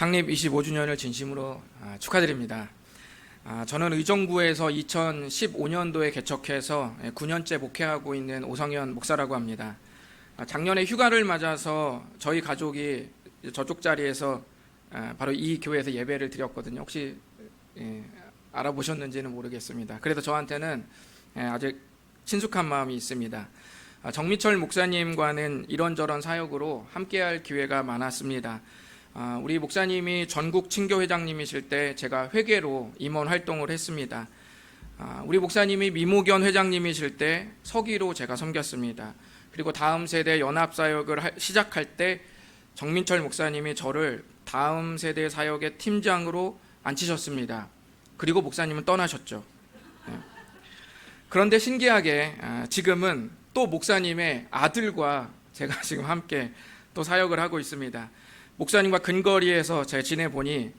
창립 25주년을 진심으로 축하드립니다. 저는 의정부에서 2015년도에 개척해서 9년째 목회하고 있는 오성현 목사라고 합니다. 작년에 휴가를 맞아서 저희 가족이 저쪽 자리에서 바로 이 교회에서 예배를 드렸거든요. 혹시 알아보셨는지는 모르겠습니다. 그래서 저한테는 아직 친숙한 마음이 있습니다. 정미철 목사님과는 이런저런 사역으로 함께할 기회가 많았습니다. 우리 목사님이 전국 친교회장님이실 때 제가 회계로 임원 활동을 했습니다. 우리 목사님이 미모견 회장님이실 때 서기로 제가 섬겼습니다. 그리고 다음 세대 연합사역을 시작할 때 정민철 목사님이 저를 다음 세대 사역의 팀장으로 앉히셨습니다. 그리고 목사님은 떠나셨죠. 그런데 신기하게 지금은 또 목사님의 아들과 제가 지금 함께 또 사역을 하고 있습니다. 목사님과 근거리에서 제가 지내보니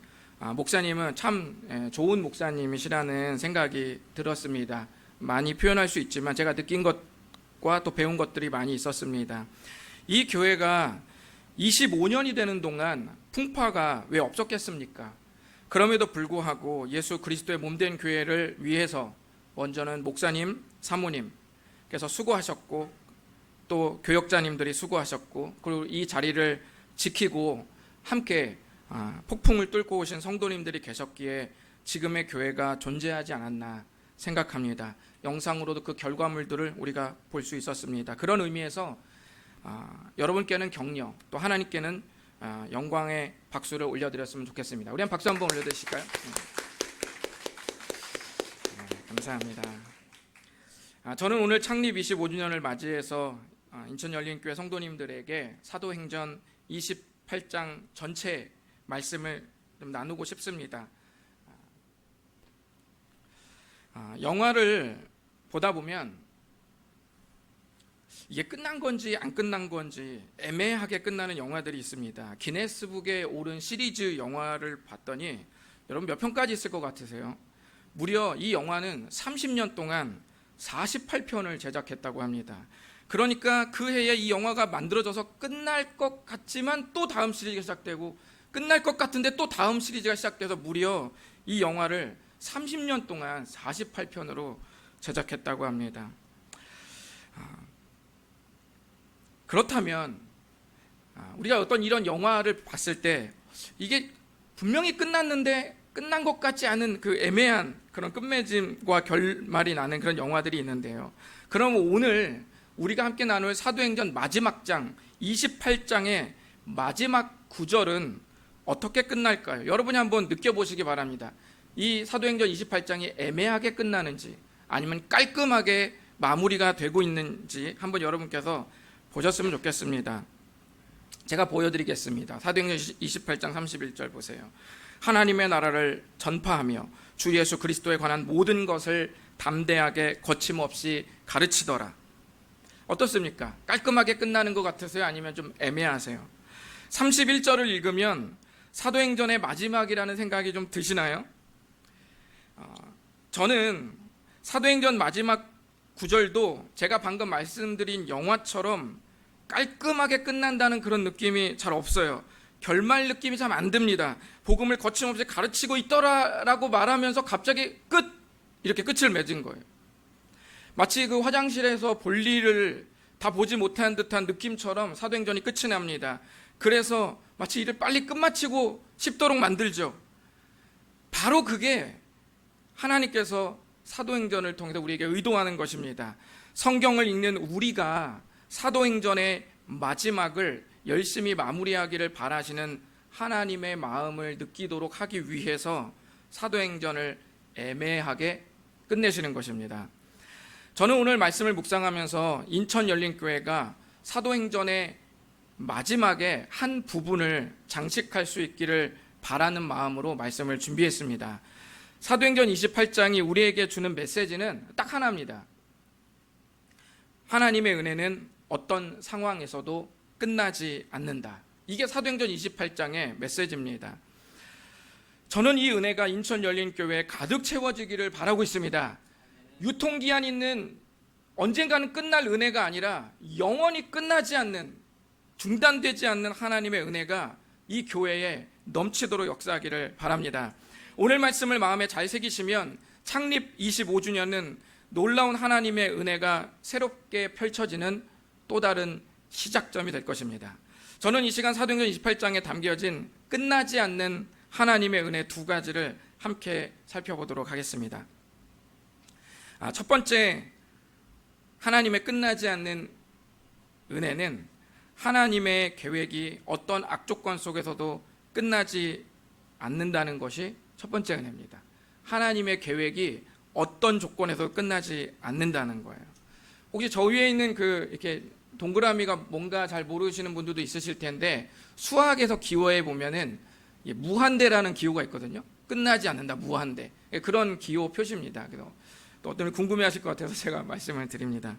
목사님은 참 좋은 목사님이시라는 생각이 들었습니다. 많이 표현할 수 있지만 제가 느낀 것과 또 배운 것들이 많이 있었습니다. 이 교회가 25년이 되는 동안 풍파가 왜 없었겠습니까? 그럼에도 불구하고 예수 그리스도의 몸된 교회를 위해서 먼저는 목사님, 사모님께서 수고하셨고 또 교역자님들이 수고하셨고 그리고 이 자리를 지키고 함께 폭풍을 뚫고 오신 성도님들이 계셨기에 지금의 교회가 존재하지 않았나 생각합니다. 영상으로도 그 결과물들을 우리가 볼 수 있었습니다. 그런 의미에서 여러분께는 격려, 또 하나님께는 영광의 박수를 올려드렸으면 좋겠습니다. 우리 한 박수 한번 올려드리실까요? 네, 감사합니다. 저는 오늘 창립 25주년을 맞이해서 인천열린교회 성도님들에게 사도행전 28장 전체 말씀을 좀 나누고 싶습니다. 영화를 보다 보면 이게 끝난 건지 안 끝난 건지 애매하게 끝나는 영화들이 있습니다. 기네스북에 오른 시리즈 영화를 봤더니 여러분 몇 편까지 있을 것 같으세요? 무려 이 영화는 30년 동안 48편을 제작했다고 합니다. 그러니까 그 해에 이 영화가 만들어져서 끝날 것 같지만 또 다음 시리즈가 시작되고 끝날 것 같은데 또 다음 시리즈가 시작돼서 무려 이 영화를 30년 동안 48편으로 제작했다고 합니다. 그렇다면 우리가 어떤 이런 영화를 봤을 때 이게 분명히 끝났는데 끝난 것 같지 않은 그 애매한 그런 끝맺음과 결말이 나는 그런 영화들이 있는데요. 그럼 오늘 우리가 함께 나눌 사도행전 마지막 장 28장의 마지막 구절은 어떻게 끝날까요? 여러분이 한번 느껴보시기 바랍니다. 이 사도행전 28장이 애매하게 끝나는지 아니면 깔끔하게 마무리가 되고 있는지 한번 여러분께서 보셨으면 좋겠습니다. 제가 보여드리겠습니다. 사도행전 28장 31절 보세요. 하나님의 나라를 전파하며 주 예수 그리스도에 관한 모든 것을 담대하게 거침없이 가르치더라. 어떻습니까? 깔끔하게 끝나는 것 같으세요? 아니면 좀 애매하세요? 31절을 읽으면 사도행전의 마지막이라는 생각이 좀 드시나요? 저는 사도행전 마지막 구절도 제가 방금 말씀드린 영화처럼 깔끔하게 끝난다는 그런 느낌이 잘 없어요. 결말 느낌이 잘 안 듭니다. 복음을 거침없이 가르치고 있더라라고 말하면서 갑자기 끝! 이렇게 끝을 맺은 거예요. 마치 그 화장실에서 볼일을 다 보지 못한 듯한 느낌처럼 사도행전이 끝이 납니다. 그래서 마치 일을 빨리 끝마치고 싶도록 만들죠. 바로 그게 하나님께서 사도행전을 통해서 우리에게 의도하는 것입니다. 성경을 읽는 우리가 사도행전의 마지막을 열심히 마무리하기를 바라시는 하나님의 마음을 느끼도록 하기 위해서 사도행전을 애매하게 끝내시는 것입니다. 저는 오늘 말씀을 묵상하면서 인천열린교회가 사도행전의 마지막에 한 부분을 장식할 수 있기를 바라는 마음으로 말씀을 준비했습니다. 사도행전 28장이 우리에게 주는 메시지는 딱 하나입니다. 하나님의 은혜는 어떤 상황에서도 끝나지 않는다. 이게 사도행전 28장의 메시지입니다. 저는 이 은혜가 인천열린교회에 가득 채워지기를 바라고 있습니다. 유통기한 있는 언젠가는 끝날 은혜가 아니라 영원히 끝나지 않는, 중단되지 않는 하나님의 은혜가 이 교회에 넘치도록 역사하기를 바랍니다. 오늘 말씀을 마음에 잘 새기시면 창립 25주년은 놀라운 하나님의 은혜가 새롭게 펼쳐지는 또 다른 시작점이 될 것입니다. 저는 이 시간 사도행전 28장에 담겨진 끝나지 않는 하나님의 은혜 두 가지를 함께 살펴보도록 하겠습니다. 첫 번째, 하나님의 끝나지 않는 은혜는 하나님의 계획이 어떤 악조건 속에서도 끝나지 않는다는 것이 첫 번째 은혜입니다. 하나님의 계획이 어떤 조건에서 끝나지 않는다는 거예요. 혹시 저 위에 있는 이렇게 동그라미가 뭔가 잘 모르시는 분들도 있으실 텐데, 수학에서 기호에 보면은 무한대라는 기호가 있거든요. 끝나지 않는다, 무한대. 그런 기호 표시입니다. 그래서 또 어떤 분이 궁금해하실 것 같아서 제가 말씀을 드립니다.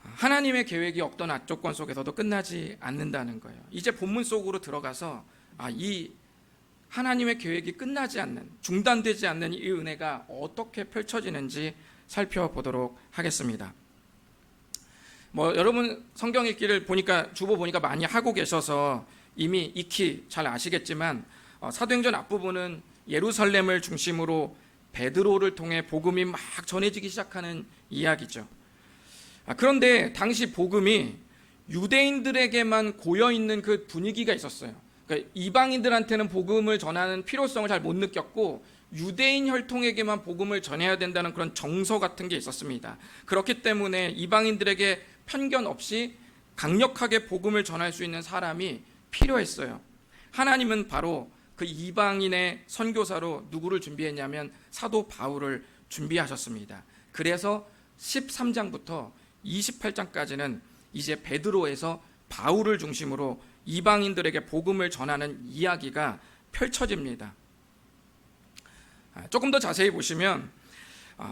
하나님의 계획이 어떤 악조건 속에서도 끝나지 않는다는 거예요. 이제 본문 속으로 들어가서 이 하나님의 계획이 끝나지 않는, 중단되지 않는 이 은혜가 어떻게 펼쳐지는지 살펴보도록 하겠습니다. 여러분 성경 읽기를 주보 보니까 많이 하고 계셔서 이미 익히 잘 아시겠지만, 사도행전 앞부분은 예루살렘을 중심으로 베드로를 통해 복음이 막 전해지기 시작하는 이야기죠. 그런데 당시 복음이 유대인들에게만 고여있는 그 분위기가 있었어요. 그러니까 이방인들한테는 복음을 전하는 필요성을 잘 못 느꼈고, 유대인 혈통에게만 복음을 전해야 된다는 그런 정서 같은 게 있었습니다. 그렇기 때문에 이방인들에게 편견 없이 강력하게 복음을 전할 수 있는 사람이 필요했어요. 하나님은 바로 그 이방인의 선교사로 누구를 준비했냐면 사도 바울을 준비하셨습니다. 그래서 13장부터 28장까지는 이제 베드로에서 바울을 중심으로 이방인들에게 복음을 전하는 이야기가 펼쳐집니다. 조금 더 자세히 보시면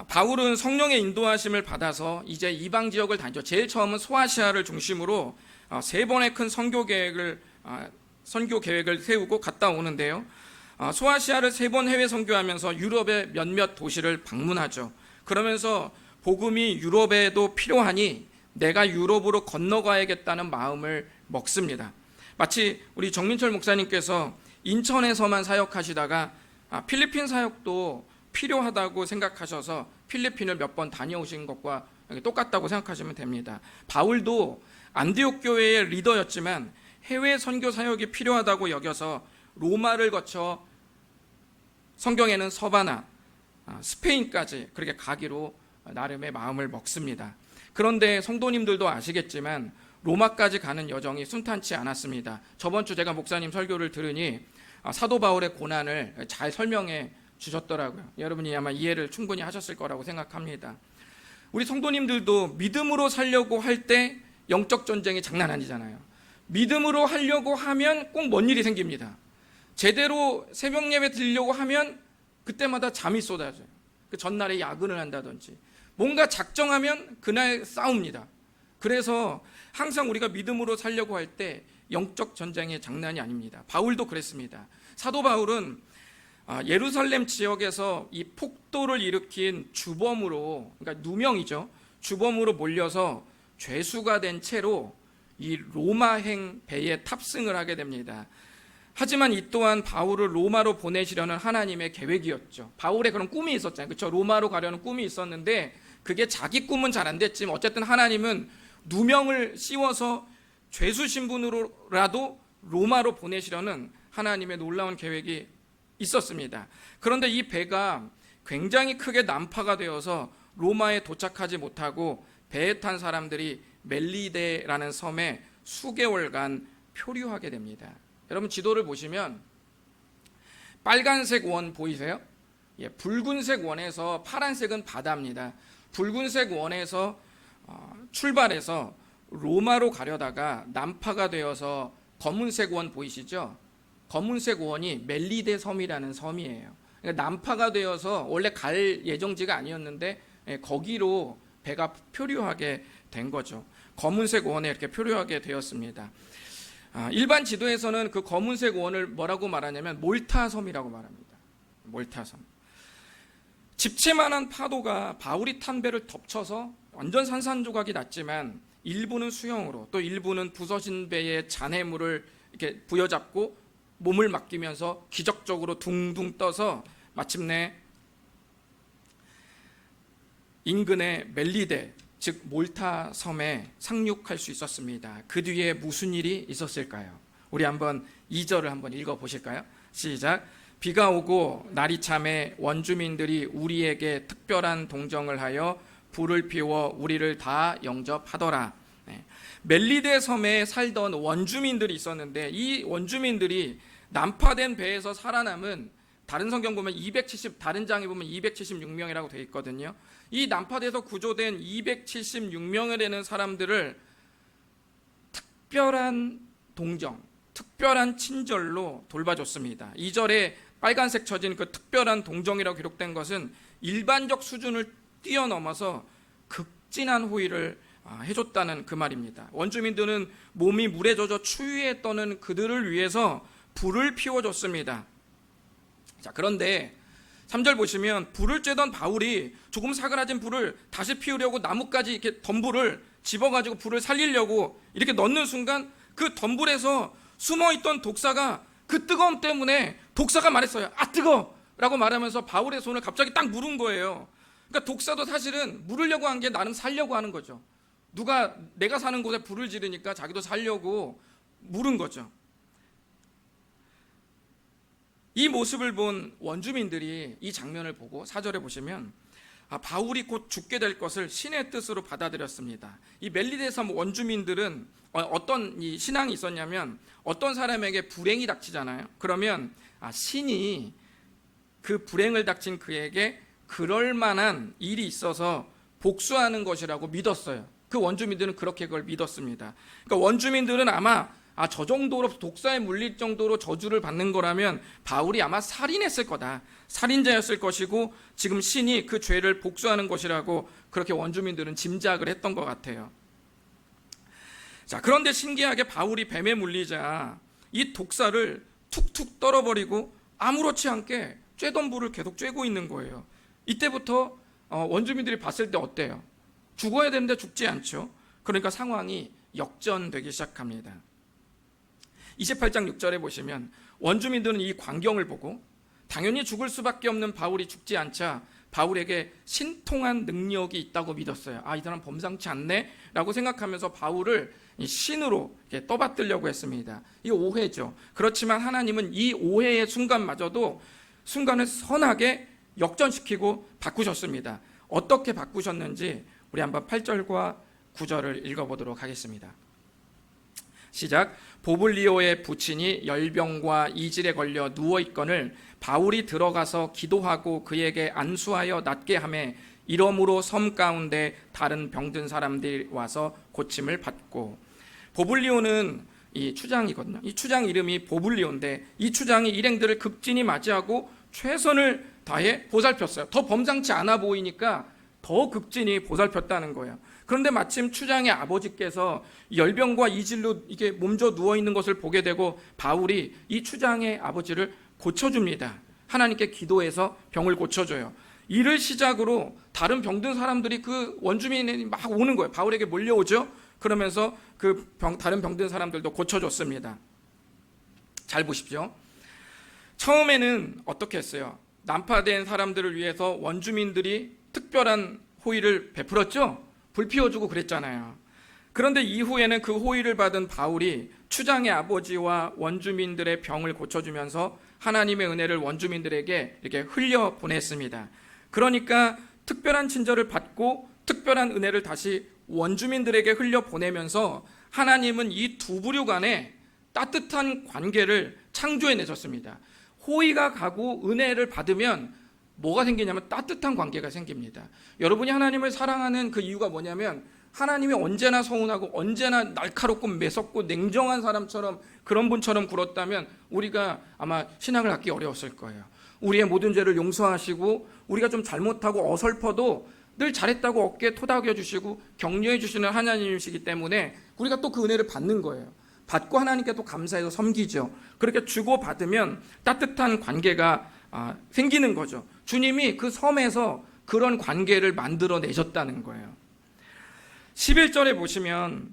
바울은 성령의 인도하심을 받아서 이제 이방 지역을 다니죠. 제일 처음은 소아시아를 중심으로 3번의 큰 선교 계획을 세우고 갔다 오는데요. 소아시아를 3번 해외 선교하면서 유럽의 몇몇 도시를 방문하죠. 그러면서 복음이 유럽에도 필요하니 내가 유럽으로 건너가야겠다는 마음을 먹습니다. 마치 우리 정민철 목사님께서 인천에서만 사역하시다가 필리핀 사역도 필요하다고 생각하셔서 필리핀을 몇 번 다녀오신 것과 똑같다고 생각하시면 됩니다. 바울도 안디옥 교회의 리더였지만 해외 선교 사역이 필요하다고 여겨서 로마를 거쳐 성경에는 서바나, 스페인까지 그렇게 가기로 나름의 마음을 먹습니다. 그런데 성도님들도 아시겠지만 로마까지 가는 여정이 순탄치 않았습니다. 저번 주 제가 목사님 설교를 들으니 사도 바울의 고난을 잘 설명해 주셨더라고요. 여러분이 아마 이해를 충분히 하셨을 거라고 생각합니다. 우리 성도님들도 믿음으로 살려고 할 때 영적 전쟁이 장난 아니잖아요. 믿음으로 하려고 하면 꼭 뭔 일이 생깁니다. 제대로 새벽 예배 드리려고 하면 그때마다 잠이 쏟아져요. 그 전날에 야근을 한다든지 뭔가 작정하면 그날 싸웁니다. 그래서 항상 우리가 믿음으로 살려고 할 때 영적 전쟁이 장난이 아닙니다. 바울도 그랬습니다. 사도 바울은 예루살렘 지역에서 이 폭도를 일으킨 주범으로, 그러니까 누명이죠. 주범으로 몰려서 죄수가 된 채로 이 로마행 배에 탑승을 하게 됩니다. 하지만 이 또한 바울을 로마로 보내시려는 하나님의 계획이었죠. 바울의 그런 꿈이 있었잖아요. 그렇죠? 로마로 가려는 꿈이 있었는데 그게 자기 꿈은 잘 안 됐지만 어쨌든 하나님은 누명을 씌워서 죄수 신분으로라도 로마로 보내시려는 하나님의 놀라운 계획이 있었습니다. 그런데 이 배가 굉장히 크게 난파가 되어서 로마에 도착하지 못하고 배에 탄 사람들이 멜리데라는 섬에 수개월간 표류하게 됩니다. 여러분 지도를 보시면 빨간색 원 보이세요? 붉은색 원에서 파란색은 바다입니다. 붉은색 원에서 출발해서 로마로 가려다가 난파가 되어서 검은색 원 보이시죠? 검은색 원이 멜리데 섬이라는 섬이에요. 그러니까 난파가 되어서 원래 갈 예정지가 아니었는데 거기로 배가 표류하게 된 거죠. 검은색 원에 이렇게 표류하게 되었습니다. 일반 지도에서는 그 검은색 원을 뭐라고 말하냐면 몰타 섬이라고 말합니다. 몰타 섬. 집채만한 파도가 바울이 탄 배를 덮쳐서 완전 산산조각이 났지만 일부는 수영으로 또 일부는 부서진 배의 잔해물을 이렇게 부여잡고 몸을 맡기면서 기적적으로 둥둥 떠서 마침내 인근의 멜리데, 즉 몰타 섬에 상륙할 수 있었습니다. 그 뒤에 무슨 일이 있었을까요? 우리 한번 2절을 한번 읽어보실까요? 시작. 비가 오고 날이 참에 원주민들이 우리에게 특별한 동정을 하여 불을 피워 우리를 다 영접하더라. 멜리데 섬에 살던 원주민들이 있었는데 이 원주민들이 난파된 배에서 살아남은, 다른 성경 보면 다른 장에 보면 276명이라고 되어 있거든요. 이 난파돼서 구조된 276명에 되는 사람들을 특별한 동정, 특별한 친절로 돌봐줬습니다. 2절에 빨간색 쳐진 그 특별한 동정이라고 기록된 것은 일반적 수준을 뛰어넘어서 극진한 호의를 해줬다는 그 말입니다. 원주민들은 몸이 물에 젖어 추위에 떠는 그들을 위해서 불을 피워줬습니다. 자, 그런데 3절 보시면 불을 쬐던 바울이 조금 사그라진 불을 다시 피우려고 나뭇가지 이렇게 덤불을 집어가지고 불을 살리려고 이렇게 넣는 순간 그 덤불에서 숨어있던 독사가 그 뜨거움 때문에 독사가 말했어요. 아, 뜨거! 라고 말하면서 바울의 손을 갑자기 딱 물은 거예요. 그러니까 독사도 사실은 물으려고 한 게 나름 살려고 하는 거죠. 내가 사는 곳에 불을 지르니까 자기도 살려고 물은 거죠. 이 모습을 본 원주민들이 이 장면을 보고 4절에 보시면 바울이 곧 죽게 될 것을 신의 뜻으로 받아들였습니다. 이 멜리데 섬 원주민들은 어떤 이 신앙이 있었냐면, 어떤 사람에게 불행이 닥치잖아요. 그러면 신이 그 불행을 닥친 그에게 그럴 만한 일이 있어서 복수하는 것이라고 믿었어요. 그 원주민들은 그렇게 그걸 믿었습니다. 그러니까 원주민들은 아마 저 정도로 독사에 물릴 정도로 저주를 받는 거라면 바울이 아마 살인했을 거다, 살인자였을 것이고 지금 신이 그 죄를 복수하는 것이라고 그렇게 원주민들은 짐작을 했던 것 같아요. 자, 그런데 신기하게 바울이 뱀에 물리자 이 독사를 툭툭 떨어버리고 아무렇지 않게 쬐던 불을 계속 쬐고 있는 거예요. 이때부터 원주민들이 봤을 때 어때요? 죽어야 되는데 죽지 않죠. 그러니까 상황이 역전되기 시작합니다. 28장 6절에 보시면 원주민들은 이 광경을 보고 당연히 죽을 수밖에 없는 바울이 죽지 않자 바울에게 신통한 능력이 있다고 믿었어요. 이 사람 범상치 않네 라고 생각하면서 바울을 신으로 떠받들려고 했습니다. 이 오해죠. 그렇지만 하나님은 이 오해의 순간을 선하게 역전시키고 바꾸셨습니다. 어떻게 바꾸셨는지 우리 한번 8절과 9절을 읽어보도록 하겠습니다. 시작. 보블리오의 부친이 열병과 이질에 걸려 누워있거늘 바울이 들어가서 기도하고 그에게 안수하여 낫게 하매 이러므로 섬 가운데 다른 병든 사람들이 와서 고침을 받고. 보블리오는 이 추장이거든요. 이 추장 이름이 보블리오인데 이 추장이 일행들을 극진히 맞이하고 최선을 다해 보살폈어요. 더 범상치 않아 보이니까 더 극진히 보살폈다는 거예요. 그런데 마침 추장의 아버지께서 열병과 이질로 이게 몸져 누워 있는 것을 보게 되고 바울이 이 추장의 아버지를 고쳐줍니다. 하나님께 기도해서 병을 고쳐줘요. 이를 시작으로 다른 병든 사람들이 그 원주민이 막 오는 거예요. 바울에게 몰려오죠. 그러면서 다른 병든 사람들도 고쳐줬습니다. 잘 보십시오. 처음에는 어떻게 했어요? 난파된 사람들을 위해서 원주민들이 특별한 호의를 베풀었죠. 불 피워주고 그랬잖아요. 그런데 이후에는 그 호의를 받은 바울이 추장의 아버지와 원주민들의 병을 고쳐주면서 하나님의 은혜를 원주민들에게 이렇게 흘려 보냈습니다. 그러니까 특별한 친절을 받고 특별한 은혜를 다시 원주민들에게 흘려 보내면서 하나님은 이 두 부류 간에 따뜻한 관계를 창조해 내셨습니다. 호의가 가고 은혜를 받으면 뭐가 생기냐면 따뜻한 관계가 생깁니다. 여러분이 하나님을 사랑하는 그 이유가 뭐냐면 하나님이 언제나 서운하고 언제나 날카롭고 매섭고 냉정한 사람처럼 그런 분처럼 굴었다면 우리가 아마 신앙을 갖기 어려웠을 거예요. 우리의 모든 죄를 용서하시고 우리가 좀 잘못하고 어설퍼도 늘 잘했다고 어깨에 토닥여 주시고 격려해 주시는 하나님이시기 때문에 우리가 또 그 은혜를 받는 거예요. 받고 하나님께 또 감사해서 섬기죠. 그렇게 주고 받으면 따뜻한 관계가 생기는 거죠. 주님이 그 섬에서 그런 관계를 만들어 내셨다는 거예요. 11절에 보시면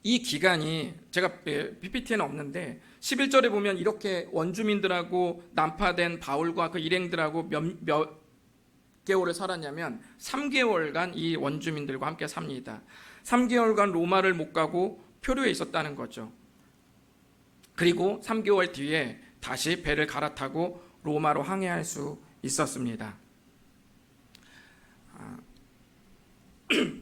이 기간이 제가 PPT에는 없는데 11절에 보면 이렇게 원주민들하고 난파된 바울과 그 일행들하고 몇 개월을 살았냐면 3개월간 이 원주민들과 함께 삽니다. 3개월간 로마를 못 가고 표류에 있었다는 거죠. 그리고 3개월 뒤에 다시 배를 갈아타고 로마로 항해할 수 있었습니다.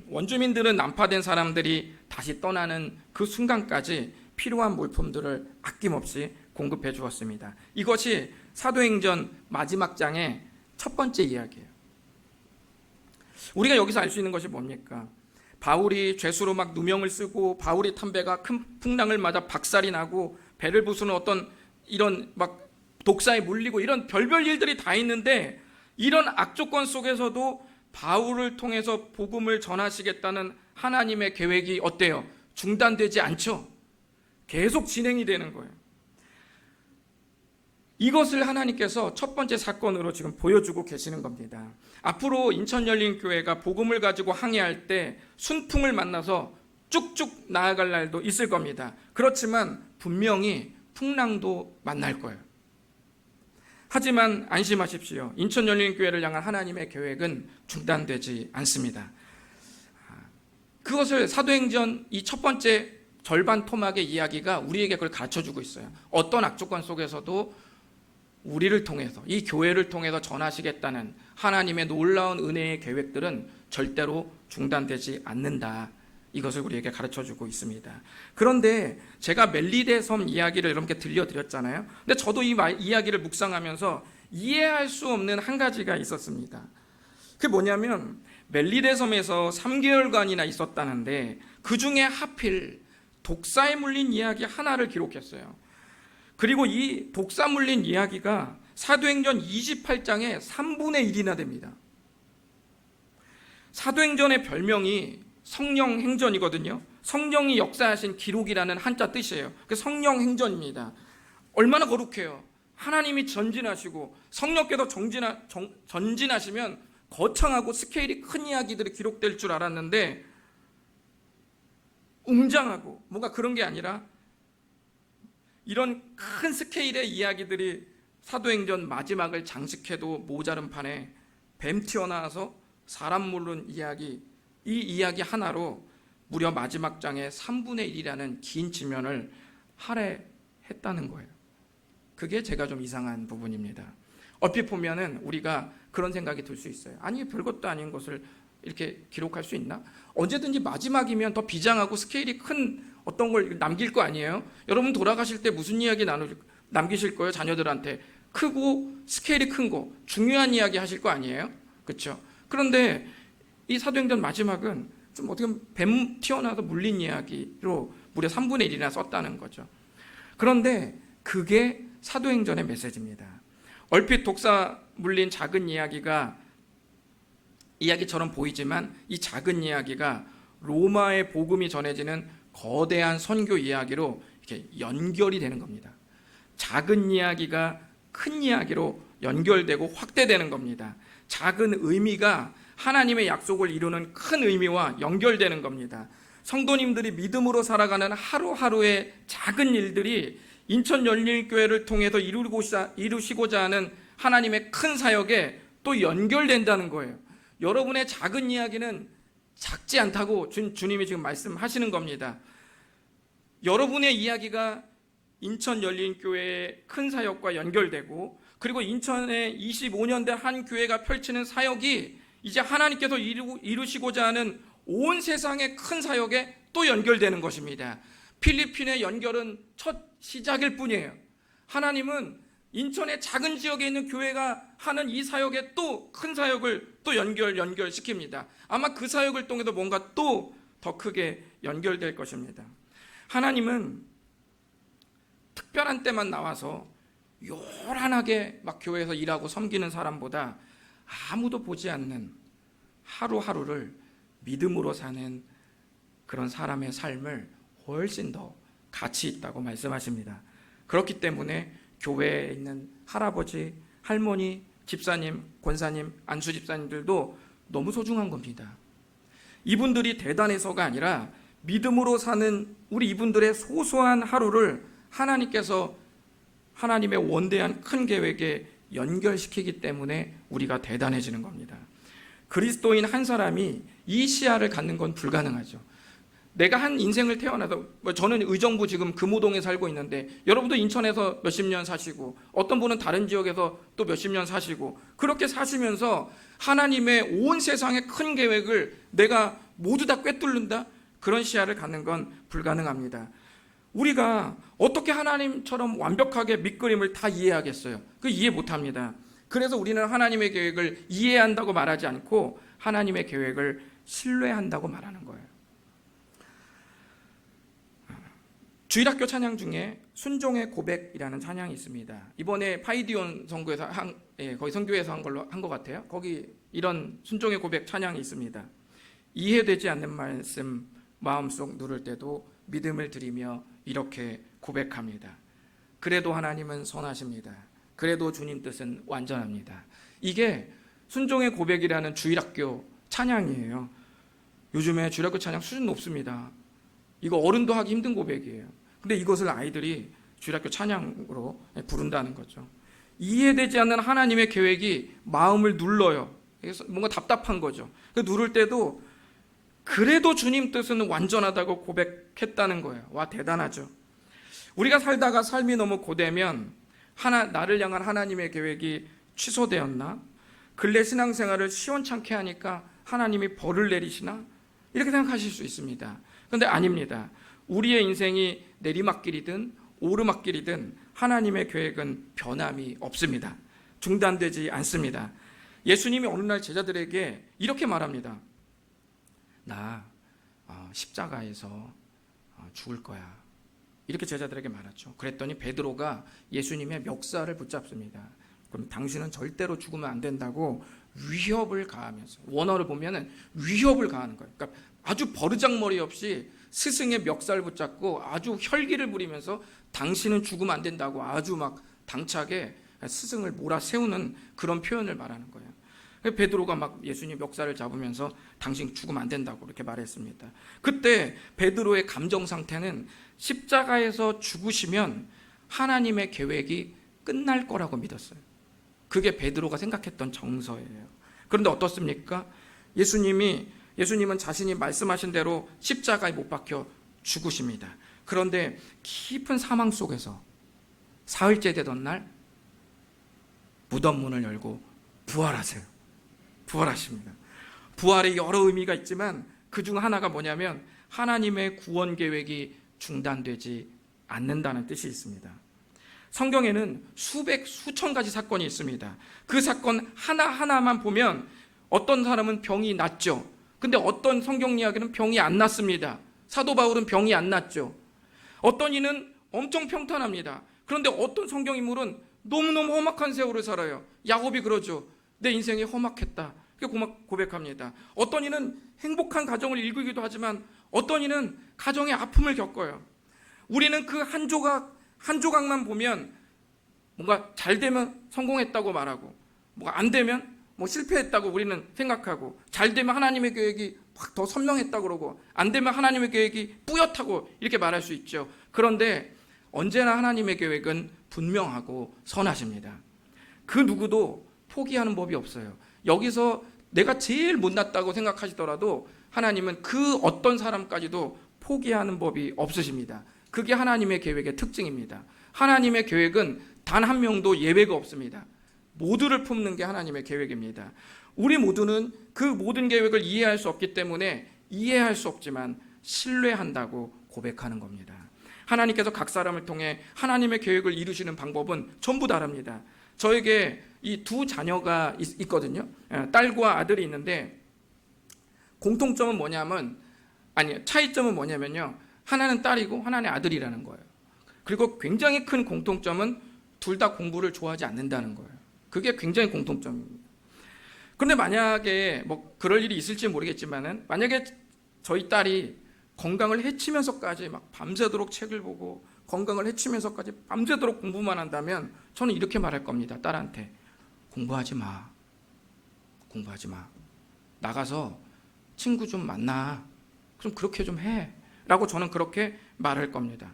원주민들은 난파된 사람들이 다시 떠나는 그 순간까지 필요한 물품들을 아낌없이 공급해 주었습니다. 이것이 사도행전 마지막 장의 첫 번째 이야기예요. 우리가 여기서 알 수 있는 것이 뭡니까? 바울이 죄수로 막 누명을 쓰고 바울이 탄 배가 큰 풍랑을 맞아 박살이 나고 배를 부수는 어떤 이런 막 독사에 물리고 이런 별별 일들이 다 있는데 이런 악조건 속에서도 바울을 통해서 복음을 전하시겠다는 하나님의 계획이 어때요? 중단되지 않죠? 계속 진행이 되는 거예요. 이것을 하나님께서 첫 번째 사건으로 지금 보여주고 계시는 겁니다. 앞으로 인천열린교회가 복음을 가지고 항해할 때 순풍을 만나서 쭉쭉 나아갈 날도 있을 겁니다. 그렇지만 분명히 풍랑도 만날 거예요. 하지만 안심하십시오. 인천열린교회를 향한 하나님의 계획은 중단되지 않습니다. 그것을 사도행전 이 첫 번째 절반 토막의 이야기가 우리에게 그걸 가르쳐주고 있어요. 어떤 악조건 속에서도 우리를 통해서, 이 교회를 통해서 전하시겠다는 하나님의 놀라운 은혜의 계획들은 절대로 중단되지 않는다. 이것을 우리에게 가르쳐주고 있습니다. 그런데 제가 멜리데 섬 이야기를 여러분께 들려드렸잖아요. 근데 저도 이 이야기를 묵상하면서 이해할 수 없는 한 가지가 있었습니다. 그게 뭐냐면 멜리데 섬에서 3개월간이나 있었다는데 그 중에 하필 독사에 물린 이야기 하나를 기록했어요. 그리고 이 독사 물린 이야기가 사도행전 28장의 3분의 1이나 됩니다. 사도행전의 별명이 성령 행전이거든요. 성령이 역사하신 기록이라는 한자 뜻이에요. 그 성령 행전입니다. 얼마나 거룩해요. 하나님이 전진하시고 성령께서 전진하시면 거창하고 스케일이 큰 이야기들이 기록될 줄 알았는데 웅장하고 뭔가 그런 게 아니라 이런 큰 스케일의 이야기들이 사도행전 마지막을 장식해도 모자른 판에 뱀 튀어나와서 사람 물은 이야기, 이 이야기 하나로 무려 마지막 장의 3분의 1이라는 긴 지면을 할애했다는 거예요. 그게 제가 좀 이상한 부분입니다. 얼핏 보면은 우리가 그런 생각이 들 수 있어요. 아니 별것도 아닌 것을 이렇게 기록할 수 있나? 언제든지 마지막이면 더 비장하고 스케일이 큰 어떤 걸 남길 거 아니에요? 여러분 돌아가실 때 무슨 이야기 남기실 거예요? 자녀들한테 크고 스케일이 큰 거, 중요한 이야기 하실 거 아니에요? 그렇죠? 그런데 이 사도행전 마지막은 좀 어떻게 보면 뱀 튀어나와서 물린 이야기로 무려 3분의 1이나 썼다는 거죠. 그런데 그게 사도행전의 메시지입니다. 얼핏 독사 물린 작은 이야기처럼 보이지만 이 작은 이야기가 로마의 복음이 전해지는 거대한 선교 이야기로 이렇게 연결이 되는 겁니다. 작은 이야기가 큰 이야기로 연결되고 확대되는 겁니다. 작은 의미가 하나님의 약속을 이루는 큰 의미와 연결되는 겁니다. 성도님들이 믿음으로 살아가는 하루하루의 작은 일들이 인천열린교회를 통해서 이루시고자 하는 하나님의 큰 사역에 또 연결된다는 거예요. 여러분의 작은 이야기는 작지 않다고 주님이 지금 말씀하시는 겁니다. 여러분의 이야기가 인천열린교회의 큰 사역과 연결되고 그리고 인천에 25년 된 한 교회가 펼치는 사역이 이제 하나님께서 이루시고자 하는 온 세상의 큰 사역에 또 연결되는 것입니다. 필리핀의 연결은 첫 시작일 뿐이에요. 하나님은 인천의 작은 지역에 있는 교회가 하는 이 사역에 또 큰 사역을 또 연결시킵니다. 아마 그 사역을 통해서 뭔가 또 더 크게 연결될 것입니다. 하나님은 특별한 때만 나와서 요란하게 막 교회에서 일하고 섬기는 사람보다 아무도 보지 않는 하루하루를 믿음으로 사는 그런 사람의 삶을 훨씬 더 가치 있다고 말씀하십니다. 그렇기 때문에 교회에 있는 할아버지, 할머니, 집사님, 권사님, 안수 집사님들도 너무 소중한 겁니다. 이분들이 대단해서가 아니라 믿음으로 사는 우리 이분들의 소소한 하루를 하나님께서 하나님의 원대한 큰 계획에 연결시키기 때문에 우리가 대단해지는 겁니다. 그리스도인 한 사람이 이 시야를 갖는 건 불가능하죠. 내가 한 인생을 태어나서, 저는 의정부 지금 금호동에 살고 있는데 여러분도 인천에서 몇십 년 사시고 어떤 분은 다른 지역에서 또 몇십 년 사시고 그렇게 사시면서 하나님의 온 세상의 큰 계획을 내가 모두 다 꿰뚫는다? 그런 시야를 갖는 건 불가능합니다. 우리가 어떻게 하나님처럼 완벽하게 밑그림을 다 이해하겠어요? 그 이해 못합니다. 그래서 우리는 하나님의 계획을 이해한다고 말하지 않고 하나님의 계획을 신뢰한다고 말하는 거예요. 주일학교 찬양 중에 순종의 고백이라는 찬양이 있습니다. 이번에 파이디온 선교에서 거기 선교회에서 한 것 같아요. 거기 이런 순종의 고백 찬양이 있습니다. 이해되지 않는 말씀 마음속 누를 때도 믿음을 드리며 이렇게 고백합니다. 그래도 하나님은 선하십니다. 그래도 주님 뜻은 완전합니다. 이게 순종의 고백이라는 주일학교 찬양이에요. 요즘에 주일학교 찬양 수준 높습니다. 이거 어른도 하기 힘든 고백이에요. 근데 이것을 아이들이 주일학교 찬양으로 부른다는 거죠. 이해되지 않는 하나님의 계획이 마음을 눌러요. 뭔가 답답한 거죠. 누를 때도 그래도 주님 뜻은 완전하다고 고백했다는 거예요. 와, 대단하죠. 우리가 살다가 삶이 너무 고되면 나를 향한 하나님의 계획이 취소되었나? 근래 신앙생활을 시원찮게 하니까 하나님이 벌을 내리시나? 이렇게 생각하실 수 있습니다. 그런데 아닙니다. 우리의 인생이 내리막길이든 오르막길이든 하나님의 계획은 변함이 없습니다. 중단되지 않습니다. 예수님이 어느 날 제자들에게 이렇게 말합니다. 나 십자가에서 죽을 거야. 이렇게 제자들에게 말했죠. 그랬더니 베드로가 예수님의 멱살을 붙잡습니다. 그럼 당신은 절대로 죽으면 안 된다고 위협을 가하면서, 원어를 보면은 위협을 가하는 거예요. 그러니까 아주 버르장머리 없이 스승의 멱살 붙잡고 아주 혈기를 부리면서 당신은 죽으면 안 된다고 아주 막 당차게 스승을 몰아세우는 그런 표현을 말하는 거예요. 베드로가 막 예수님 멱살을 잡으면서 당신 죽으면 안 된다고 이렇게 말했습니다. 그때 베드로의 감정 상태는 십자가에서 죽으시면 하나님의 계획이 끝날 거라고 믿었어요. 그게 베드로가 생각했던 정서예요. 그런데 어떻습니까? 예수님은 자신이 말씀하신 대로 십자가에 못 박혀 죽으십니다. 그런데 깊은 사망 속에서 사흘째 되던 날 무덤 문을 열고 부활하십니다. 부활에 여러 의미가 있지만 그중 하나가 뭐냐면 하나님의 구원 계획이 중단되지 않는다는 뜻이 있습니다. 성경에는 수천 가지 사건이 있습니다. 그 사건 하나하나만 보면 어떤 사람은 병이 낫죠. 근데 어떤 성경 이야기는 병이 안 낫습니다. 사도 바울은 병이 안 낫죠. 어떤 이는 엄청 평탄합니다. 그런데 어떤 성경 인물은 너무너무 험악한 세월을 살아요. 야곱이 그러죠. 내 인생이 험악했다. 그렇게 고백합니다. 어떤 이는 행복한 가정을 이끌기도 하지만 어떤 이는 가정의 아픔을 겪어요. 우리는 그 한 조각만 보면 뭔가 잘 되면 성공했다고 말하고 뭐가 안 되면 실패했다고 우리는 생각하고, 잘 되면 하나님의 계획이 확 더 선명했다고 그러고 안 되면 하나님의 계획이 뿌옇다고 이렇게 말할 수 있죠. 그런데 언제나 하나님의 계획은 분명하고 선하십니다. 그 누구도 포기하는 법이 없어요. 여기서 내가 제일 못났다고 생각하시더라도 하나님은 그 어떤 사람까지도 포기하는 법이 없으십니다. 그게 하나님의 계획의 특징입니다. 하나님의 계획은 단 한 명도 예외가 없습니다. 모두를 품는 게 하나님의 계획입니다. 우리 모두는 그 모든 계획을 이해할 수 없기 때문에 이해할 수 없지만 신뢰한다고 고백하는 겁니다. 하나님께서 각 사람을 통해 하나님의 계획을 이루시는 방법은 전부 다릅니다. 저에게 이 두 자녀가 있거든요. 딸과 아들이 있는데 공통점은 차이점은 뭐냐면요. 하나는 딸이고 하나는 아들이라는 거예요. 그리고 굉장히 큰 공통점은 둘 다 공부를 좋아하지 않는다는 거예요. 그게 굉장히 공통점입니다. 그런데 만약에 그럴 일이 있을지 모르겠지만은 만약에 저희 딸이 건강을 해치면서까지 막 밤새도록 책을 보고 건강을 해치면서까지 밤새도록 공부만 한다면 저는 이렇게 말할 겁니다. 딸한테 공부하지 마. 나가서 친구 좀 만나. 그럼 그렇게 좀 해. 라고 저는 그렇게 말할 겁니다.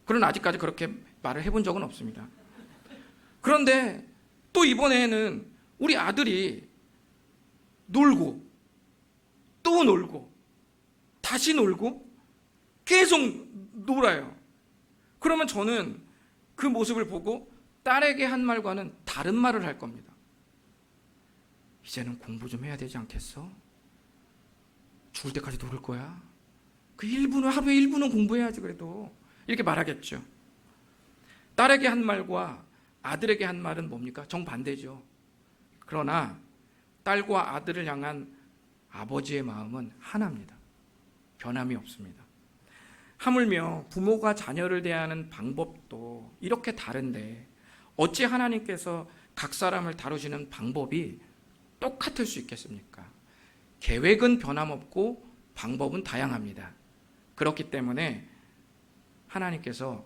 그러나 아직까지 그렇게 말을 해본 적은 없습니다. 그런데 또 이번에는 우리 아들이 놀고 또 놀고 다시 놀고 계속 놀아요. 그러면 저는 그 모습을 보고 딸에게 한 말과는 다른 말을 할 겁니다. 이제는 공부 좀 해야 되지 않겠어? 죽을 때까지 놀을 거야? 그 1분은, 하루에 1분은 공부해야지 그래도. 이렇게 말하겠죠. 딸에게 한 말과 아들에게 한 말은 뭡니까? 정반대죠. 그러나 딸과 아들을 향한 아버지의 마음은 하나입니다. 변함이 없습니다. 하물며 부모가 자녀를 대하는 방법도 이렇게 다른데 어찌 하나님께서 각 사람을 다루시는 방법이 똑같을 수 있겠습니까? 계획은 변함없고 방법은 다양합니다. 그렇기 때문에 하나님께서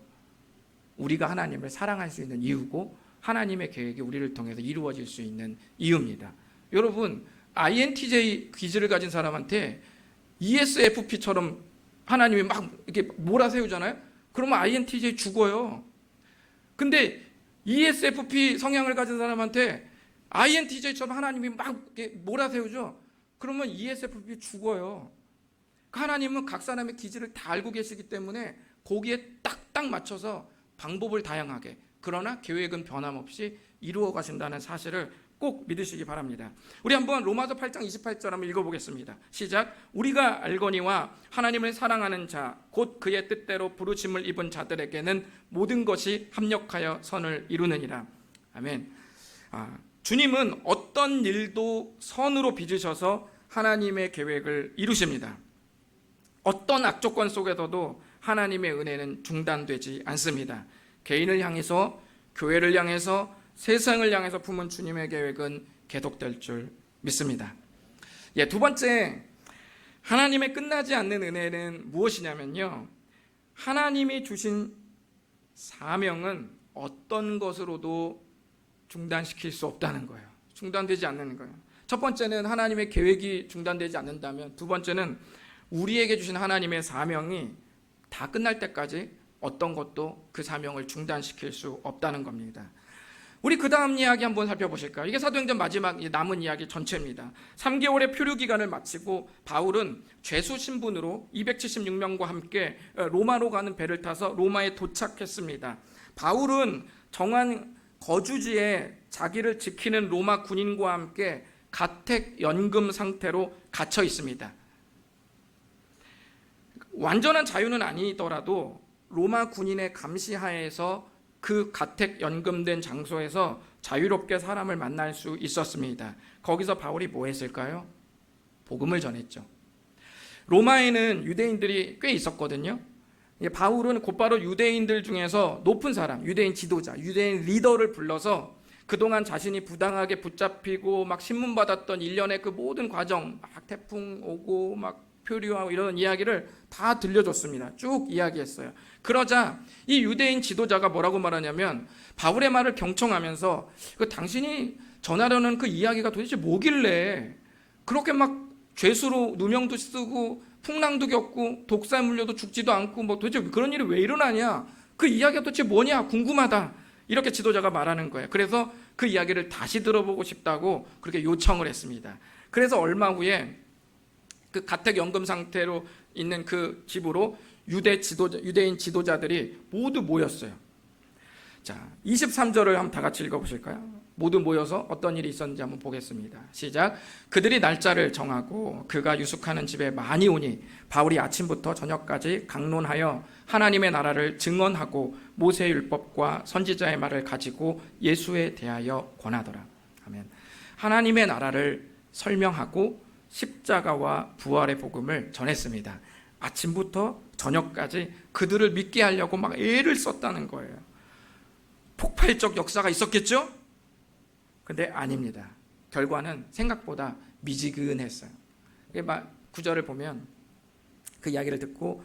우리가 하나님을 사랑할 수 있는 이유고 하나님의 계획이 우리를 통해서 이루어질 수 있는 이유입니다. 여러분, INTJ 기질을 가진 사람한테 ESFP처럼 하나님이 막 이렇게 몰아세우잖아요. 그러면 INTJ 죽어요. 근데 ESFP 성향을 가진 사람한테 INTJ처럼 하나님이 막 이렇게 몰아세우죠. 그러면 ESFP 죽어요. 하나님은 각 사람의 기질을 다 알고 계시기 때문에 거기에 딱딱 맞춰서 방법을 다양하게, 그러나 계획은 변함없이 이루어 가신다는 사실을 꼭 믿으시기 바랍니다. 우리 한번 로마서 8장 28절 한번 읽어보겠습니다. 시작. 우리가 알거니와 하나님을 사랑하는 자 곧 그의 뜻대로 부르심을 입은 자들에게는 모든 것이 합력하여 선을 이루느니라. 아멘. 주님은 어떤 일도 선으로 빚으셔서 하나님의 계획을 이루십니다. 어떤 악조건 속에서도 하나님의 은혜는 중단되지 않습니다. 개인을 향해서, 교회를 향해서, 세상을 향해서 품은 주님의 계획은 계속될 줄 믿습니다. 두 번째, 하나님의 끝나지 않는 은혜는 무엇이냐면요, 하나님이 주신 사명은 어떤 것으로도 중단시킬 수 없다는 거예요. 중단되지 않는 거예요. 첫 번째는 하나님의 계획이 중단되지 않는다면, 두 번째는 우리에게 주신 하나님의 사명이 다 끝날 때까지 어떤 것도 그 사명을 중단시킬 수 없다는 겁니다. 우리 그 다음 이야기 한번 살펴보실까요? 이게 사도행전 마지막 남은 이야기 전체입니다. 3개월의 표류 기간을 마치고 바울은 죄수 신분으로 276명과 함께 로마로 가는 배를 타서 로마에 도착했습니다. 바울은 정한 거주지에 자기를 지키는 로마 군인과 함께 가택 연금 상태로 갇혀 있습니다. 완전한 자유는 아니더라도 로마 군인의 감시하에서 그 가택 연금된 장소에서 자유롭게 사람을 만날 수 있었습니다. 거기서 바울이 뭐 했을까요? 복음을 전했죠. 로마에는 유대인들이 꽤 있었거든요. 바울은 곧바로 유대인들 중에서 높은 사람, 유대인 지도자, 유대인 리더를 불러서 그동안 자신이 부당하게 붙잡히고 막 신문받았던 일련의 그 모든 과정, 막 태풍 오고 막 표류하고 이런 이야기를 다 들려줬습니다. 쭉 이야기했어요. 그러자 이 유대인 지도자가 뭐라고 말하냐면, 바울의 말을 경청하면서 당신이 전하려는 그 이야기가 도대체 뭐길래 그렇게 막 죄수로 누명도 쓰고 풍랑도 겪고 독사에 물려도 죽지도 않고 뭐 도대체 그런 일이 왜 일어나냐, 그 이야기가 도대체 뭐냐 궁금하다, 이렇게 지도자가 말하는 거예요. 그래서 그 이야기를 다시 들어보고 싶다고 그렇게 요청을 했습니다. 그래서 얼마 후에 그 가택 연금 상태로 있는 그 집으로 유대인 지도자들이 모두 모였어요. 자, 23절을 한번 다 같이 읽어보실까요? 모두 모여서 어떤 일이 있었는지 한번 보겠습니다. 시작. 그들이 날짜를 정하고 그가 유숙하는 집에 많이 오니 바울이 아침부터 저녁까지 강론하여 하나님의 나라를 증언하고 모세의 율법과 선지자의 말을 가지고 예수에 대하여 권하더라. 아멘. 하나님의 나라를 설명하고 십자가와 부활의 복음을 전했습니다. 아침부터 저녁까지 그들을 믿게 하려고 막 애를 썼다는 거예요. 폭발적 역사가 있었겠죠? 근데 아닙니다. 결과는 생각보다 미지근했어요. 9절을 보면 그 이야기를 듣고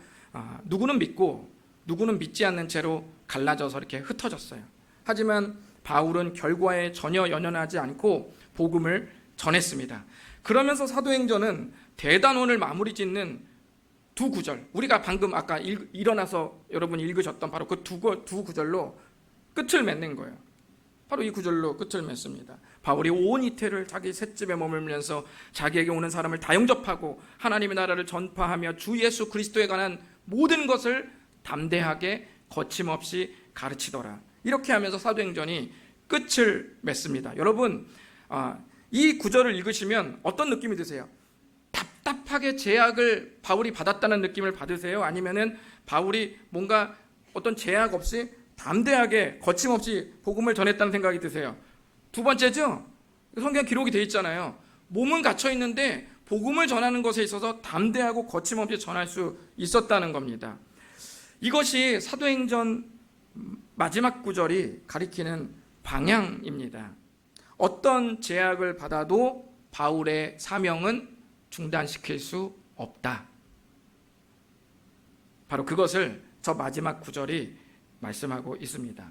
누구는 믿고 누구는 믿지 않는 채로 갈라져서 이렇게 흩어졌어요. 하지만 바울은 결과에 전혀 연연하지 않고 복음을 전했습니다. 그러면서 사도행전은 대단원을 마무리 짓는 두 구절, 우리가 방금 아까 일어나서 여러분이 읽으셨던 바로 그 두 구절로 끝을 맺는 거예요. 바로 이 구절로 끝을 맺습니다. 바울이 온 이태를 자기 셋집에 머물면서 자기에게 오는 사람을 다 영접하고 하나님의 나라를 전파하며 주 예수 그리스도에 관한 모든 것을 담대하게 거침없이 가르치더라. 이렇게 하면서 사도행전이 끝을 맺습니다. 여러분, 이 구절을 읽으시면 어떤 느낌이 드세요? 답답하게 제약을 바울이 받았다는 느낌을 받으세요? 아니면은 바울이 뭔가 어떤 제약 없이 담대하게 거침없이 복음을 전했다는 생각이 드세요? 두 번째죠. 성경 기록이 되어 있잖아요. 몸은 갇혀 있는데 복음을 전하는 것에 있어서 담대하고 거침없이 전할 수 있었다는 겁니다. 이것이 사도행전 마지막 구절이 가리키는 방향입니다. 어떤 제약을 받아도 바울의 사명은 중단시킬 수 없다. 바로 그것을 저 마지막 구절이 말씀하고 있습니다.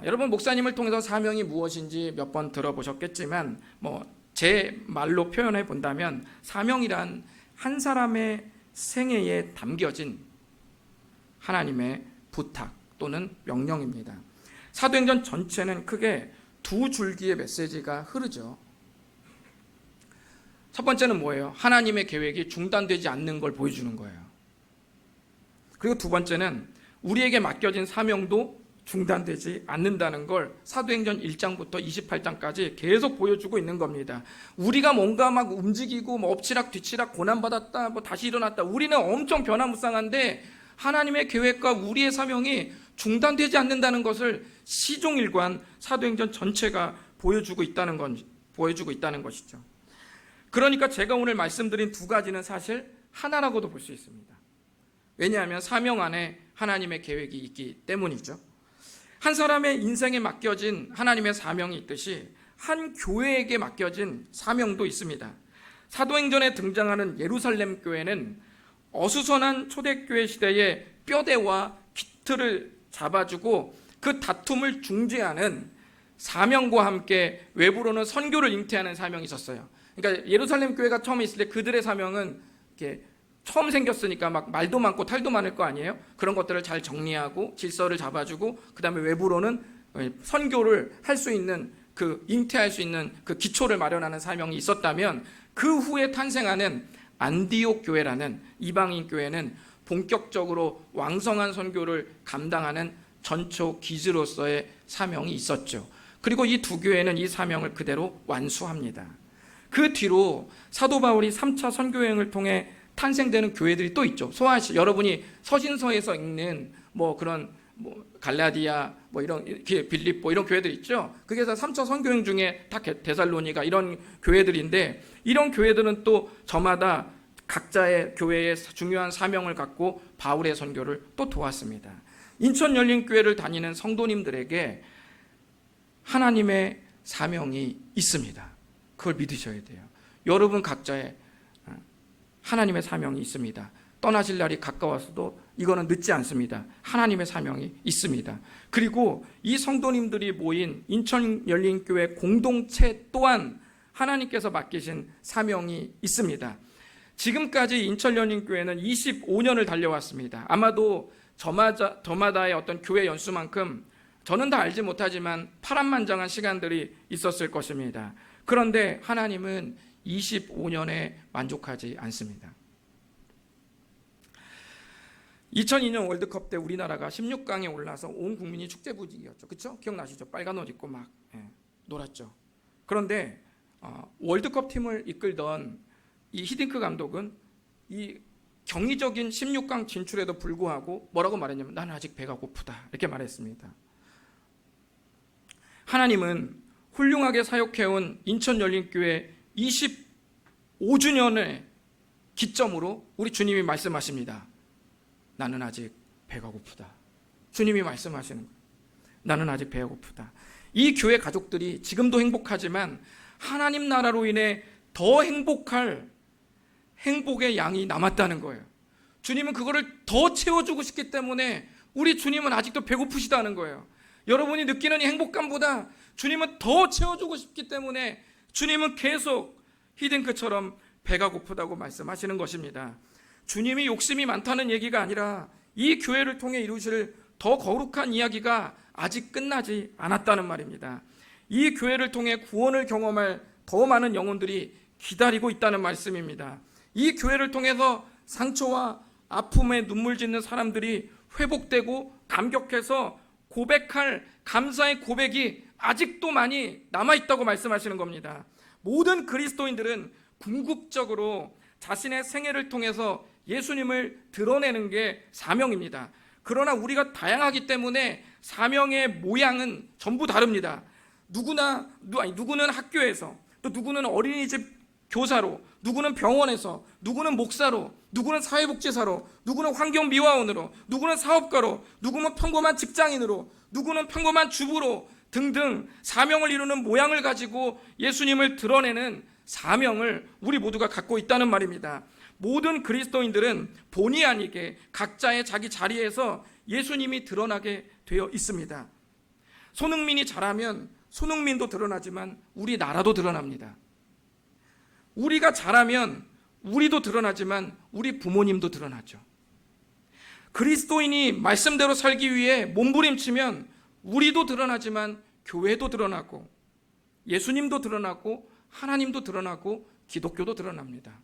여러분, 목사님을 통해서 사명이 무엇인지 몇 번 들어보셨겠지만 제 말로 표현해 본다면 사명이란 한 사람의 생애에 담겨진 하나님의 부탁 또는 명령입니다. 사도행전 전체는 크게 두 줄기의 메시지가 흐르죠. 첫 번째는 뭐예요? 하나님의 계획이 중단되지 않는 걸 보여주는 거예요. 그리고 두 번째는 우리에게 맡겨진 사명도 중단되지 않는다는 걸 사도행전 1장부터 28장까지 계속 보여주고 있는 겁니다. 우리가 뭔가 막 움직이고 엎치락 뒤치락 고난받았다 다시 일어났다, 우리는 엄청 변화무쌍한데 하나님의 계획과 우리의 사명이 중단되지 않는다는 것을 시종일관 사도행전 전체가 보여주고 있다는 것이죠. 그러니까 제가 오늘 말씀드린 두 가지는 사실 하나라고도 볼 수 있습니다. 왜냐하면 사명 안에 하나님의 계획이 있기 때문이죠. 한 사람의 인생에 맡겨진 하나님의 사명이 있듯이 한 교회에게 맡겨진 사명도 있습니다. 사도행전에 등장하는 예루살렘 교회는 어수선한 초대교회 시대의 뼈대와 기틀을 잡아주고 그 다툼을 중재하는 사명과 함께 외부로는 선교를 잉태하는 사명이 있었어요. 그러니까 예루살렘 교회가 처음에 있을 때 그들의 사명은 이렇게 처음 생겼으니까 막 말도 많고 탈도 많을 거 아니에요? 그런 것들을 잘 정리하고 질서를 잡아주고 그 다음에 외부로는 선교를 할 수 있는 잉태할 수 있는 그 기초를 마련하는 사명이 있었다면, 그 후에 탄생하는 안디옥 교회라는 이방인 교회는 본격적으로 왕성한 선교를 감당하는 전초 기즈로서의 사명이 있었죠. 그리고 이 두 교회는 이 사명을 그대로 완수합니다. 그 뒤로 사도 바울이 3차 선교여행을 통해 탄생되는 교회들이 또 있죠. 여러분이 서신서에서 읽는 그런 갈라디아 이런 빌립보 이런 교회들 있죠. 그게 다 3차 선교여행 중에 다 데살로니가 이런 교회들인데, 이런 교회들은 또 저마다 각자의 교회의 중요한 사명을 갖고 바울의 선교를 또 도왔습니다. 인천 열린 교회를 다니는 성도님들에게 하나님의 사명이 있습니다. 그걸 믿으셔야 돼요. 여러분 각자의 하나님의 사명이 있습니다. 떠나실 날이 가까워서도 이거는 늦지 않습니다. 하나님의 사명이 있습니다. 그리고 이 성도님들이 모인 인천 열린교회 공동체 또한 하나님께서 맡기신 사명이 있습니다. 지금까지 인천 열린교회는 25년을 달려왔습니다. 아마도 저마다의 어떤 교회 연수만큼 저는 다 알지 못하지만 파란만장한 시간들이 있었을 것입니다. 그런데 하나님은 25년에 만족하지 않습니다. 2002년 월드컵 때 우리나라가 16강에 올라서 온 국민이 축제 분위기였죠. 그렇죠? 기억나시죠? 빨간 옷 입고 막 놀았죠. 그런데 월드컵 팀을 이끌던 이 히딩크 감독은 이 경이적인 16강 진출에도 불구하고 뭐라고 말했냐면, 나는 아직 배가 고프다, 이렇게 말했습니다. 하나님은 훌륭하게 사역해온 인천 열린교회 25주년의 기점으로 우리 주님이 말씀하십니다. 나는 아직 배가 고프다. 주님이 말씀하시는 거예요. 나는 아직 배가 고프다. 이 교회 가족들이 지금도 행복하지만 하나님 나라로 인해 더 행복할 행복의 양이 남았다는 거예요. 주님은 그거를 더 채워주고 싶기 때문에 우리 주님은 아직도 배고프시다는 거예요. 여러분이 느끼는 이 행복감보다 주님은 더 채워주고 싶기 때문에 주님은 계속 히딩크처럼 배가 고프다고 말씀하시는 것입니다. 주님이 욕심이 많다는 얘기가 아니라 이 교회를 통해 이루실 더 거룩한 이야기가 아직 끝나지 않았다는 말입니다. 이 교회를 통해 구원을 경험할 더 많은 영혼들이 기다리고 있다는 말씀입니다. 이 교회를 통해서 상처와 아픔에 눈물 짓는 사람들이 회복되고 감격해서 고백할 감사의 고백이 아직도 많이 남아있다고 말씀하시는 겁니다. 모든 그리스도인들은 궁극적으로 자신의 생애를 통해서 예수님을 드러내는 게 사명입니다. 그러나 우리가 다양하기 때문에 사명의 모양은 전부 다릅니다. 누구는 학교에서, 또 누구는 어린이집 교사로, 누구는 병원에서, 누구는 목사로, 누구는 사회복지사로, 누구는 환경미화원으로, 누구는 사업가로, 누구는 평범한 직장인으로, 누구는 평범한 주부로 등등 사명을 이루는 모양을 가지고 예수님을 드러내는 사명을 우리 모두가 갖고 있다는 말입니다. 모든 그리스도인들은 본의 아니게 각자의 자기 자리에서 예수님이 드러나게 되어 있습니다. 손흥민이 잘하면 손흥민도 드러나지만 우리 나라도 드러납니다. 우리가 잘하면 우리도 드러나지만 우리 부모님도 드러나죠. 그리스도인이 말씀대로 살기 위해 몸부림치면 우리도 드러나지만 교회도 드러나고 예수님도 드러나고 하나님도 드러나고 기독교도 드러납니다.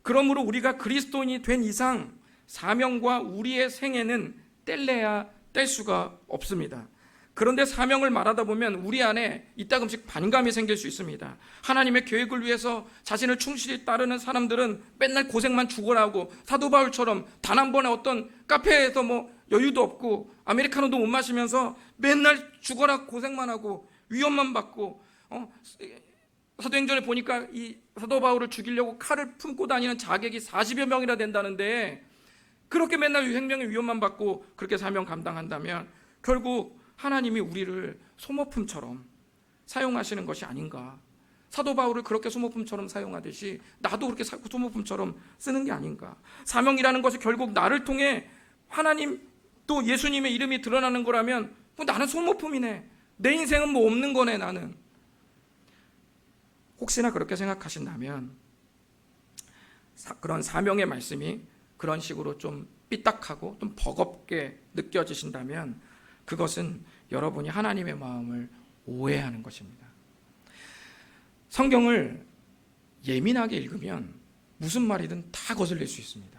그러므로 우리가 그리스도인이 된 이상 사명과 우리의 생애는 뗄래야 뗄 수가 없습니다. 그런데 사명을 말하다 보면 우리 안에 이따금씩 반감이 생길 수 있습니다. 하나님의 계획을 위해서 자신을 충실히 따르는 사람들은 맨날 고생만 죽어라 하고 사도 바울처럼 단 한 번에 어떤 카페에서 여유도 없고 아메리카노도 못 마시면서 맨날 죽어라 고생만 하고 위험만 받고 사도행전에 보니까 이 사도 바울을 죽이려고 칼을 품고 다니는 자객이 40여 명이나 된다는데 그렇게 맨날 생명의 위험만 받고 그렇게 사명 감당한다면 결국 하나님이 우리를 소모품처럼 사용하시는 것이 아닌가. 사도 바울을 그렇게 소모품처럼 사용하듯이 나도 그렇게 소모품처럼 쓰는 게 아닌가. 사명이라는 것이 결국 나를 통해 하나님 또 예수님의 이름이 드러나는 거라면 나는 소모품이네. 내 인생은 없는 거네 나는. 혹시나 그렇게 생각하신다면 그런 사명의 말씀이 그런 식으로 좀 삐딱하고 좀 버겁게 느껴지신다면 그것은 여러분이 하나님의 마음을 오해하는 것입니다. 성경을 예민하게 읽으면 무슨 말이든 다 거슬릴 수 있습니다.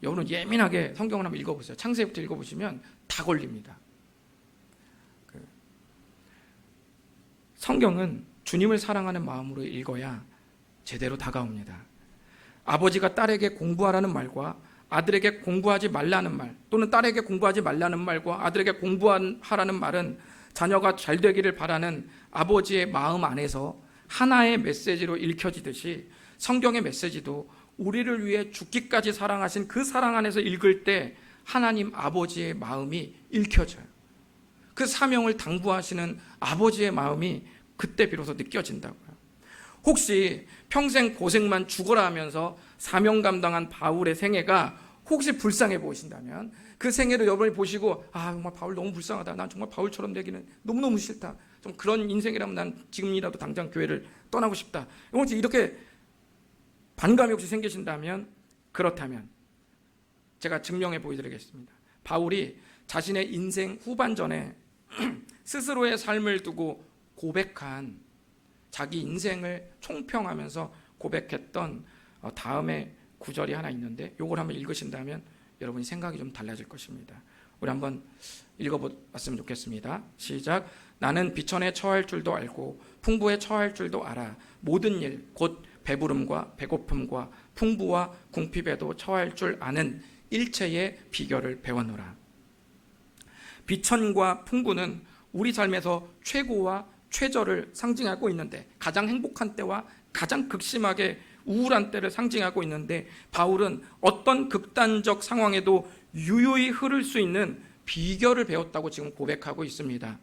여러분은 예민하게 성경을 한번 읽어보세요. 창세기부터 읽어보시면 다 걸립니다. 성경은 주님을 사랑하는 마음으로 읽어야 제대로 다가옵니다. 아버지가 딸에게 공부하라는 말과 아들에게 공부하지 말라는 말, 또는 딸에게 공부하지 말라는 말과 아들에게 공부하라는 말은 자녀가 잘 되기를 바라는 아버지의 마음 안에서 하나의 메시지로 읽혀지듯이 성경의 메시지도 우리를 위해 죽기까지 사랑하신 그 사랑 안에서 읽을 때 하나님 아버지의 마음이 읽혀져요. 그 사명을 당부하시는 아버지의 마음이 그때 비로소 느껴진다고요. 혹시 평생 고생만 죽어라 하면서 사명 감당한 바울의 생애가 혹시 불쌍해 보이신다면 그 생애를 여러분이 보시고 정말 바울 너무 불쌍하다. 난 정말 바울처럼 되기는 너무너무 싫다. 좀 그런 인생이라면 난 지금이라도 당장 교회를 떠나고 싶다. 이렇게 반감이 혹시 생기신다면 그렇다면 제가 증명해 보여드리겠습니다. 바울이 자신의 인생 후반전에 스스로의 삶을 두고 고백한 자기 인생을 총평하면서 고백했던 다음에 구절이 하나 있는데 이걸 한번 읽으신다면 여러분이 생각이 좀 달라질 것입니다. 우리 한번 읽어봤으면 좋겠습니다. 시작. 나는 비천에 처할 줄도 알고 풍부에 처할 줄도 알아. 모든 일 곧 배부름과 배고픔과 풍부와 궁핍에도 처할 줄 아는 일체의 비결을 배웠노라. 비천과 풍부는 우리 삶에서 최고와 최저를 상징하고 있는데 가장 행복한 때와 가장 극심하게 우울한 때를 상징하고 있는데 바울은 어떤 극단적 상황에도 유유히 흐를 수 있는 비결을 배웠다고 지금 고백하고 있습니다.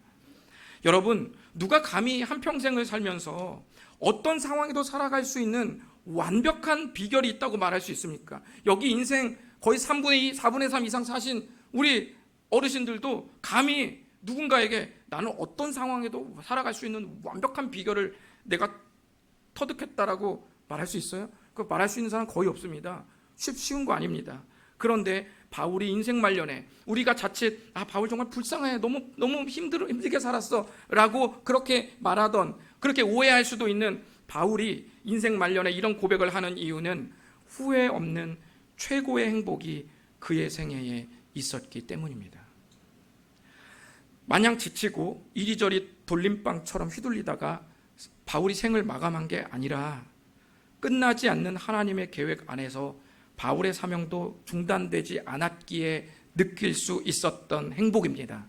여러분, 누가 감히 한평생을 살면서 어떤 상황에도 살아갈 수 있는 완벽한 비결이 있다고 말할 수 있습니까? 여기 인생 거의 3분의 2, 4분의 3 이상 사신 우리 어르신들도 감히 누군가에게 나는 어떤 상황에도 살아갈 수 있는 완벽한 비결을 내가 터득했다라고 말할 수 있어요? 그 말할 수 있는 사람 거의 없습니다. 쉬운 거 아닙니다. 그런데 바울이 인생 말년에 우리가 자칫 바울 정말 불쌍해, 너무 힘들게 살았어 라고 그렇게 말하던, 그렇게 오해할 수도 있는 바울이 인생 말년에 이런 고백을 하는 이유는 후회 없는 최고의 행복이 그의 생애에 있었기 때문입니다. 마냥 지치고 이리저리 돌림방처럼 휘둘리다가 바울이 생을 마감한 게 아니라 끝나지 않는 하나님의 계획 안에서 바울의 사명도 중단되지 않았기에 느낄 수 있었던 행복입니다.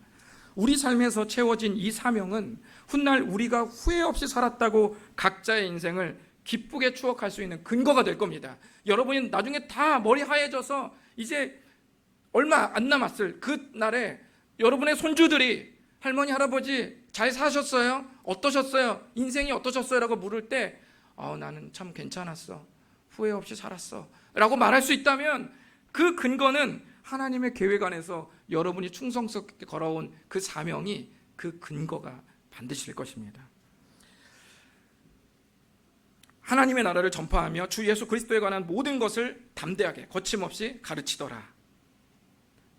우리 삶에서 채워진 이 사명은 훗날 우리가 후회 없이 살았다고 각자의 인생을 기쁘게 추억할 수 있는 근거가 될 겁니다. 여러분이 나중에 다 머리 하얘져서 이제 얼마 안 남았을 그 날에 여러분의 손주들이 할머니 할아버지 잘 사셨어요? 어떠셨어요? 인생이 어떠셨어요? 라고 물을 때 나는 참 괜찮았어, 후회 없이 살았어 라고 말할 수 있다면 그 근거는 하나님의 계획 안에서 여러분이 충성스럽게 걸어온 그 사명이 그 근거가 반드시 될 것입니다. 하나님의 나라를 전파하며 주 예수 그리스도에 관한 모든 것을 담대하게 거침없이 가르치더라.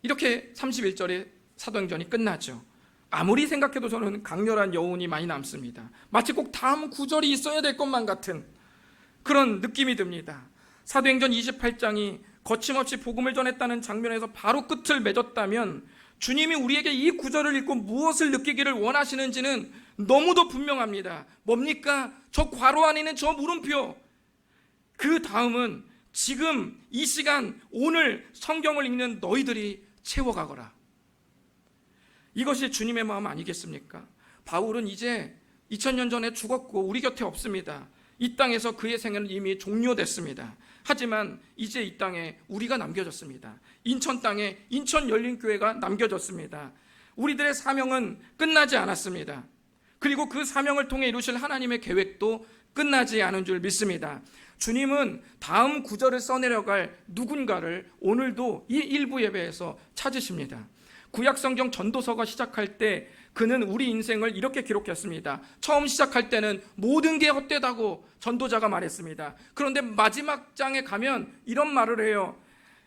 이렇게 31절에 사도행전이 끝나죠. 아무리 생각해도 저는 강렬한 여운이 많이 남습니다. 마치 꼭 다음 구절이 있어야 될 것만 같은 그런 느낌이 듭니다. 사도행전 28장이 거침없이 복음을 전했다는 장면에서 바로 끝을 맺었다면 주님이 우리에게 이 구절을 읽고 무엇을 느끼기를 원하시는지는 너무도 분명합니다. 뭡니까? 저 괄호 안에 있는 저 물음표. 그 다음은 지금 이 시간 오늘 성경을 읽는 너희들이 채워가거라. 이것이 주님의 마음 아니겠습니까? 바울은 이제 2000년 전에 죽었고 우리 곁에 없습니다. 이 땅에서 그의 생애는 이미 종료됐습니다. 하지만 이제 이 땅에 우리가 남겨졌습니다. 인천 땅에 인천 열린교회가 남겨졌습니다. 우리들의 사명은 끝나지 않았습니다. 그리고 그 사명을 통해 이루실 하나님의 계획도 끝나지 않은 줄 믿습니다. 주님은 다음 구절을 써내려갈 누군가를 오늘도 이 일부 예배에서 찾으십니다. 구약성경 전도서가 시작할 때 그는 우리 인생을 이렇게 기록했습니다. 처음 시작할 때는 모든 게 헛되다고 전도자가 말했습니다. 그런데 마지막 장에 가면 이런 말을 해요.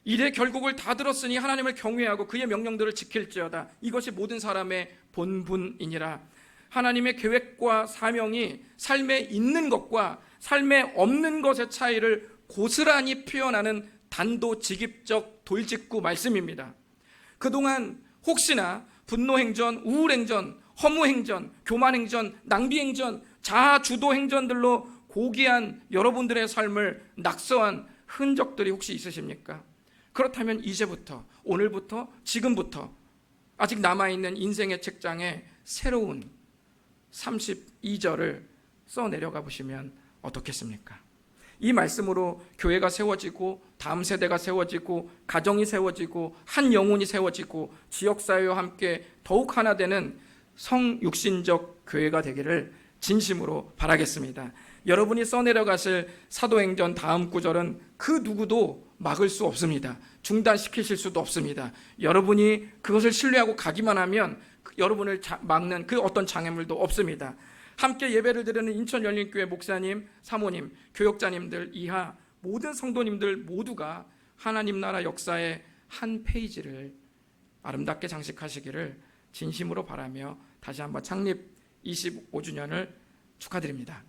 이래 결국을 다 들었으니 하나님을 경외하고 그의 명령들을 지킬지어다. 이것이 모든 사람의 본분이니라. 하나님의 계획과 사명이 삶에 있는 것과 삶에 없는 것의 차이를 고스란히 표현하는 단도직입적 돌직구 말씀입니다. 그동안 혹시나 분노행전, 우울행전, 허무행전, 교만행전, 낭비행전, 자아주도행전들로 고귀한 여러분들의 삶을 낙서한 흔적들이 혹시 있으십니까? 그렇다면 이제부터, 오늘부터, 지금부터 아직 남아있는 인생의 책장에 새로운 32절을 써내려가 보시면 어떻겠습니까? 이 말씀으로 교회가 세워지고 다음 세대가 세워지고 가정이 세워지고 한 영혼이 세워지고 지역사회와 함께 더욱 하나 되는 성육신적 교회가 되기를 진심으로 바라겠습니다. 여러분이 써내려가실 사도행전 다음 구절은 그 누구도 막을 수 없습니다. 중단시키실 수도 없습니다. 여러분이 그것을 신뢰하고 가기만 하면 여러분을 막는 그 어떤 장애물도 없습니다. 함께 예배를 드리는 인천열린교회 목사님, 사모님, 교역자님들 이하 모든 성도님들 모두가 하나님 나라 역사의 한 페이지를 아름답게 장식하시기를 진심으로 바라며 다시 한번 창립 25주년을 축하드립니다.